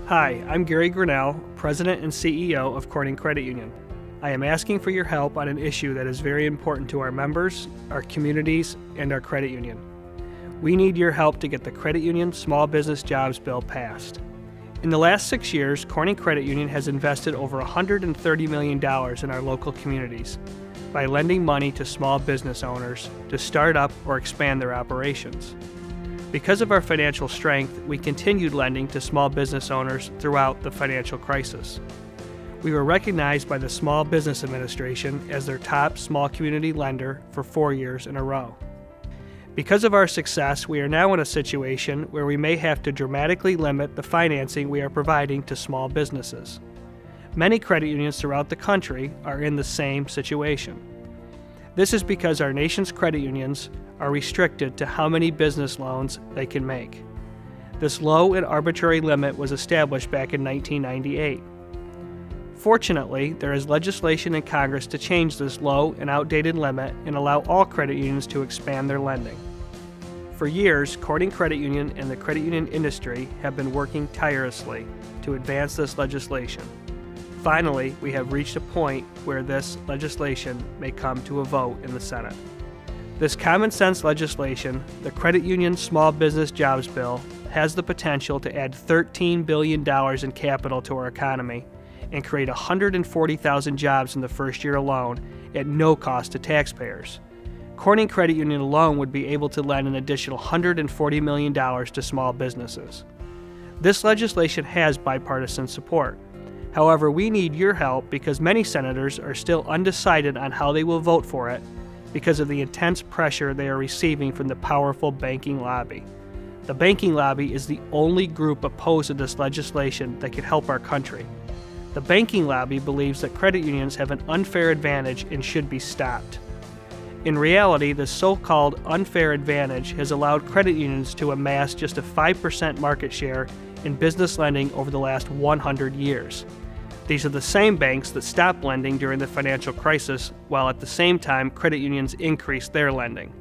Hi, I'm Gary Grinnell, President and CEO of Corning Credit Union. I am asking for your help on an issue that is very important to our members, our communities, and our credit union. We need your help to get the Credit Union Small Business Jobs Bill passed. In the last 6 years, Corning Credit Union has invested over $130 million in our local communities by lending money to small business owners to start up or expand their operations. Because of our financial strength, we continued lending to small business owners throughout the financial crisis. We were recognized by the Small Business Administration as their top small community lender for 4 years in a row. Because of our success, we are now in a situation where we may have to dramatically limit the financing we are providing to small businesses. Many credit unions throughout the country are in the same situation. This is because our nation's credit unions are restricted to how many business loans they can make. This low and arbitrary limit was established back in 1998. Fortunately, there is legislation in Congress to change this low and outdated limit and allow all credit unions to expand their lending. For years, Corning Credit Union and the credit union industry have been working tirelessly to advance this legislation. Finally, we have reached a point where this legislation may come to a vote in the Senate. This common sense legislation, the Credit Union Small Business Jobs Bill, has the potential to add $13 billion in capital to our economy and create 140,000 jobs in the first year alone at no cost to taxpayers. Corning Credit Union alone would be able to lend an additional $140 million to small businesses. This legislation has bipartisan support. However, we need your help because many senators are still undecided on how they will vote for it because of the intense pressure they are receiving from the powerful banking lobby. The banking lobby is the only group opposed to this legislation that could help our country. The banking lobby believes that credit unions have an unfair advantage and should be stopped. In reality, this so-called unfair advantage has allowed credit unions to amass just a 5% market share in business lending over the last 100 years. These are the same banks that stopped lending during the financial crisis, while at the same time credit unions increased their lending.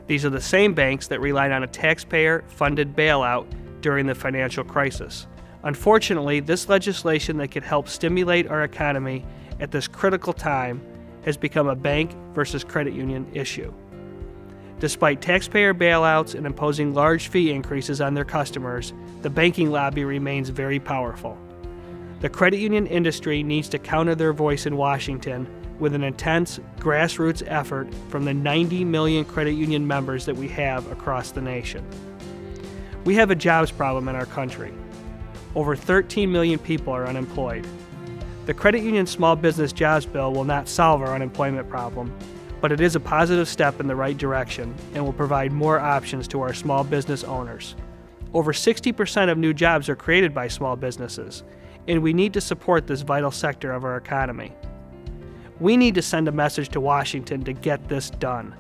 These are the same banks that relied on a taxpayer-funded bailout during the financial crisis. Unfortunately, this legislation that could help stimulate our economy at this critical time has become a bank versus credit union issue. Despite taxpayer bailouts and imposing large fee increases on their customers, the banking lobby remains very powerful. The credit union industry needs to counter their voice in Washington with an intense grassroots effort from the 90 million credit union members that we have across the nation. We have a jobs problem in our country. Over 13 million people are unemployed. The Credit Union Small Business Jobs Bill will not solve our unemployment problem, but it is a positive step in the right direction and will provide more options to our small business owners. Over 60% of new jobs are created by small businesses, and we need to support this vital sector of our economy. We need to send a message to Washington to get this done.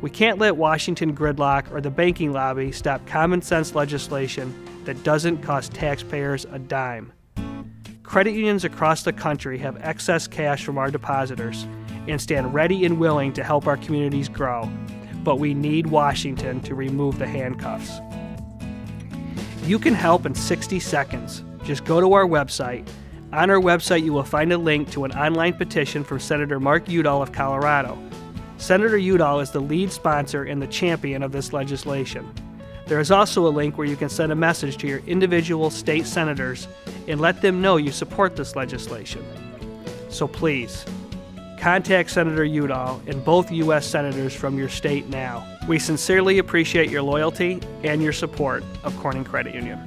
We can't let Washington gridlock or the banking lobby stop common sense legislation that doesn't cost taxpayers a dime. Credit unions across the country have excess cash from our depositors and stand ready and willing to help our communities grow, but we need Washington to remove the handcuffs. You can help in 60 seconds. Just go to our website. On our website, you will find a link to an online petition from Senator Mark Udall of Colorado. Senator Udall is the lead sponsor and the champion of this legislation. There is also a link where you can send a message to your individual state senators and let them know you support this legislation. So please, contact Senator Udall and both U.S. senators from your state now. We sincerely appreciate your loyalty and your support of Corning Credit Union.